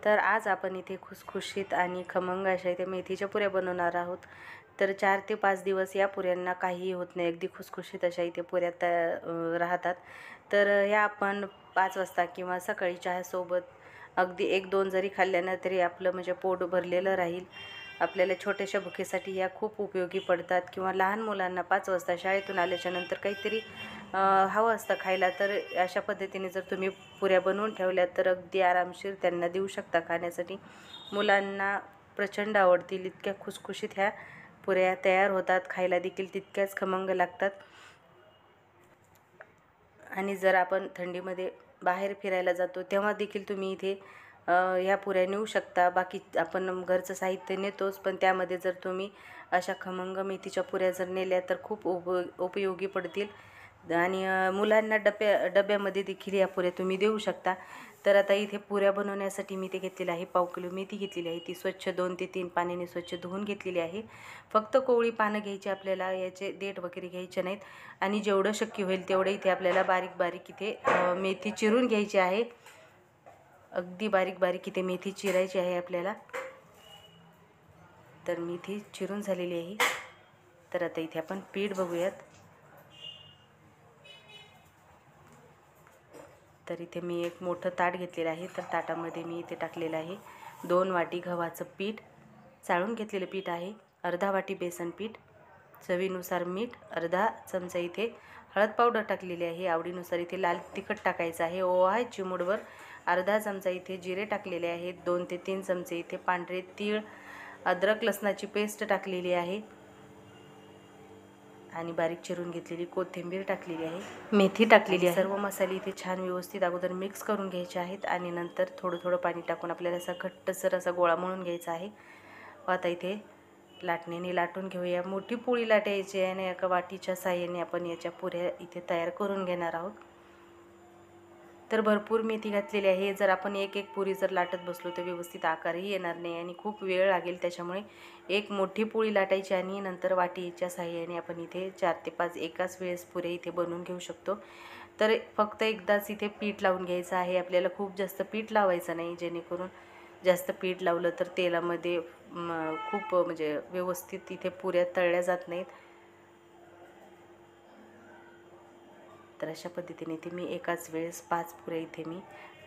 तर आज आपण इथे खुसखुशीत आणि खमंग अशा इथे मेथीच्या पुऱ्या बनवणार आहोत। तर 4 ते 5 दिवस या पुऱ्यांना काहीही होत नाही, अगदी खुसखुशीत अशा इथे पुऱ्या राहतात। तर ह्या आपण 5 वाजता किंवा सकाळी चहासोबत अगदी 1-2 जरी खाल्ल्यानं तरी आपलं म्हणजे पोट भरलेलं राहील। आपल्याला छोट्याशा भुकेसाठी या खूप उपयोगी पडतात किंवा लहान मुलांना 5 वाजता शाळेतून आल्याच्यानंतर काहीतरी हवं असतं खायला, तर अशा पद्धतीने जर तुम्ही पुऱ्या बनवून ठेवल्या तर अगदी आरामशीर त्यांना देऊ शकता खाण्यासाठी। मुलांना प्रचंड आवडतील, इतक्या खुसखुशीत ह्या पुऱ्या तयार होतात, खायला देखील तितक्याच खमंग लागतात। आणि जर आपण थंडीमध्ये बाहेर फिरायला जातो तेव्हा देखील तुम्ही इथे ह्या पुऱ्या नेऊ शकता। बाकी आपण घरचं साहित्य नेतोच, पण त्यामध्ये जर तुम्ही अशा खमंग मेथीच्या पुऱ्या जर नेल्या तर खूप उपयोगी पडतील आणि मुलांना डब्यामध्ये देखील या पुऱ्या तुम्ही देऊ शकता। तर आता इथे पुऱ्या बनवण्यासाठी मी ते घेतलेलं आहे, पाव किलो मेथी घेतलेली आहे। ती स्वच्छ 2 ते 3 पाण्याने स्वच्छ धुवून घेतलेली आहे। फक्त कोवळी पानं घ्यायची आपल्याला, याचे देठ वगैरे घ्यायचे नाहीत। आणि जेवढं शक्य होईल तेवढं इथे आपल्याला बारीक बारीक इथे मेथी चिरून घ्यायची आहे। अगदी बारीक बारीक इथे मेथी चिरायची आहे आपल्याला। तर मेथी चिरून झालेली आहे। तर आता इथे आपण पीठ बघूयात। तर इथे मी एक मोठं ताट घेतलेलं आहे, तर ताटामध्ये मी इथे टाकलेलं आहे 2 वाटी गव्हाचं पीठ, चाळून घेतलेलं पीठ आहे, अर्धा वाटी बेसन पीठ, चवीनुसार मीठ, अर्धा चमचा इथे हळद पावडर टाकलेली आहे, आवडीनुसार इथे लाल तिखट टाकायचं आहे, ओवा आहे चिमूटभर, अर्धा चमचा इथे जिरे टाकलेले आहेत, 2 ते 3 चमचे इथे पांढरे तीळ, अद्रक लसणाची पेस्ट टाकलेली आहे आणि बारीक चिरून घेतलेली कोथिंबीर टाकलेली आहे, मेथी टाकलेली आहे। सर्व मसाले इथे छान व्यवस्थित अगोदर मिक्स करून घ्यायचे आहेत आणि नंतर थोडं थोडं पाणी टाकून आपल्याला असा घट्टसर असा गोळा मळून घ्यायचा आहे। आता इथे लाटणीने लाटून घेऊया। मोठी पोळी लाटायची आहे आणि एका वाटीच्या साहाय्याने आपण याच्या पुऱ्या इथे तयार करून घेणार आहोत। तर भरपूर मेथी घातलेली आहे। जर आपण एक एक पुरी जर लाटत बसलो तर व्यवस्थित आकारही येणार नाही आणि खूप वेळ लागेल, त्याच्यामुळे एक मोठी पोळी लाटायची आणि नंतर वाटीच्या साहाय्याने आपण इथे 4 ते 5 एकाच वेळेस पुऱ्या इथे बनवून घेऊ शकतो। तर फक्त एकदाच इथे पीठ लावून घ्यायचं आहे आपल्याला, खूप जास्त पीठ लावायचं नाही, जेणेकरून जास्त पीठ लावलं तर तेलामध्ये खूप म्हणजे व्यवस्थित इथे पुऱ्या तळल्या जात नाहीत। तर अशा पद्धतीने इथे मी एकाच वेळेस 5 पुऱ्या इथे मी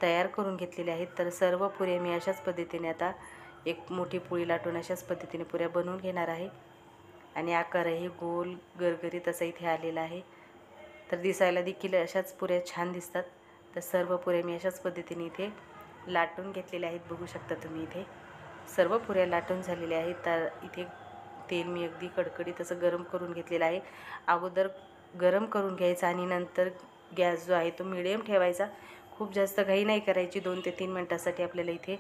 तयार करून घेतलेल्या आहेत। तर सर्व पुऱ्या मी अशाच पद्धतीने आता एक मोठी पोळी लाटून अशाच पद्धतीने पुऱ्या बनवून घेणार आहे आणि आकारही गोल गरगरीत असा इथे आलेला आहे। तर दिसायला देखील अशाच पुऱ्या छान दिसतात। तर सर्व पुऱ्या मी अशाच पद्धतीने इथे लाटून घेतलेल्या आहेत, बघू शकता तुम्ही इथे सर्व पुऱ्या लाटून झालेल्या आहेत। तर इथे तेल मी अगदी कडकडीत असं गरम करून घेतलेलं आहे। अगोदर गरम करून घ्यायचा आणि नंतर गॅस जो आहे तो मीडियम ठेवायचा, खूप जास्त घाई नाही करायची। 2 ते 3 मिनिटासाठी आपल्याला इथे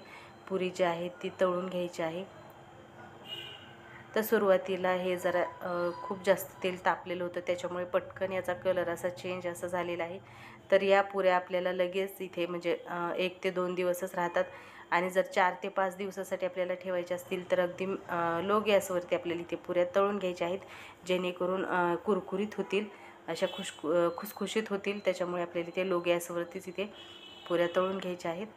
पुरी जी आहे ती तळून घ्यायची आहे। तर सुरुवातीला हे जरा खूप जास्त तेल तापलेलं होतं, त्याच्यामुळे पटकन याचा कलर असा चेंज असा झालेला आहे। तर या पुऱ्या आपल्याला लगेच इथे म्हणजे 1 ते 2 दिवसच राहतात आणि जर 4 ते 5 दिवसासाठी आपल्याला ठेवायचे असतील तर अगदी लो गॅसवरती आपल्याला इथे पुऱ्या तळून घ्यायच्या आहेत, जेणेकरून कुरकुरीत होतील, अशा खुसखुशीत होतील। त्याच्यामुळे आपल्याला इथे लो गॅसवरतीच इथे पुऱ्या तळून घ्यायच्या आहेत।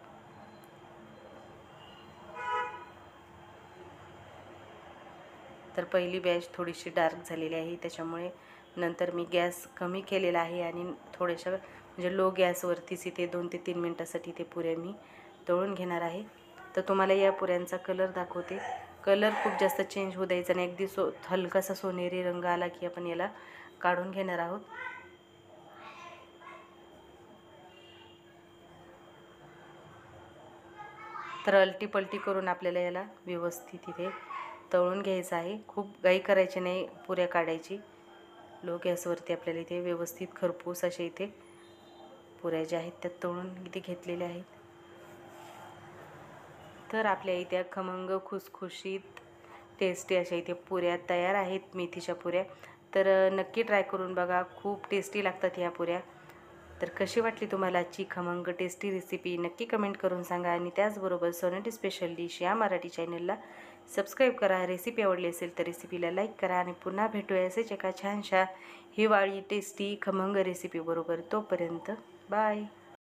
तर पहिली बॅच थोडीशी डार्क झालेली आहे, त्याच्यामुळे नंतर मी गॅस कमी केलेला आहे आणि थोड्याशा म्हणजे लो गॅसवरतीच इथे 2 ते 3 मिनिटासाठी इथे पुऱ्या मी तळून घेणार आहे। तर तुम्हाला या पुऱ्यांचा कलर दाखवते। कलर खूप जास्त चेंज होऊ द्यायचा नाही, अगदी हलकासा सोनेरी रंग आला की आपण याला काढून घेणार आहोत। तर अलटी पलटी करून आपल्याला याला व्यवस्थित इथे तळून घ्यायचं आहे, खूप घाई करायची नाही पुऱ्या काढायची। लो गॅसवरती आपल्याला इथे व्यवस्थित खरपूस असे इथे पुऱ्या ज्या आहेत त्या तळून इथे घेतलेल्या आहेत। तर आपल्या इथे खमंग खुसखुशीत टेस्टी अशा इथे पुऱ्या तयार आहेत, मेथीच्या पुऱ्या। तर नक्की ट्राय करून बघा, खूप टेस्टी लागतात ह्या पुऱ्या। तर कशी वाटली तुम्हाला आजची खमंग टेस्टी रेसिपी नक्की कमेंट करून सांगा आणि त्याचबरोबर सोनटी स्पेशल डिश या मराठी चॅनलला सबस्क्राईब करा। रेसिपी आवडली असेल तर रेसिपीला लाईक करा आणि पुन्हा भेटूया असेच एका छानशा हिवाळी टेस्टी खमंग रेसिपीबरोबर। तोपर्यंत बाय।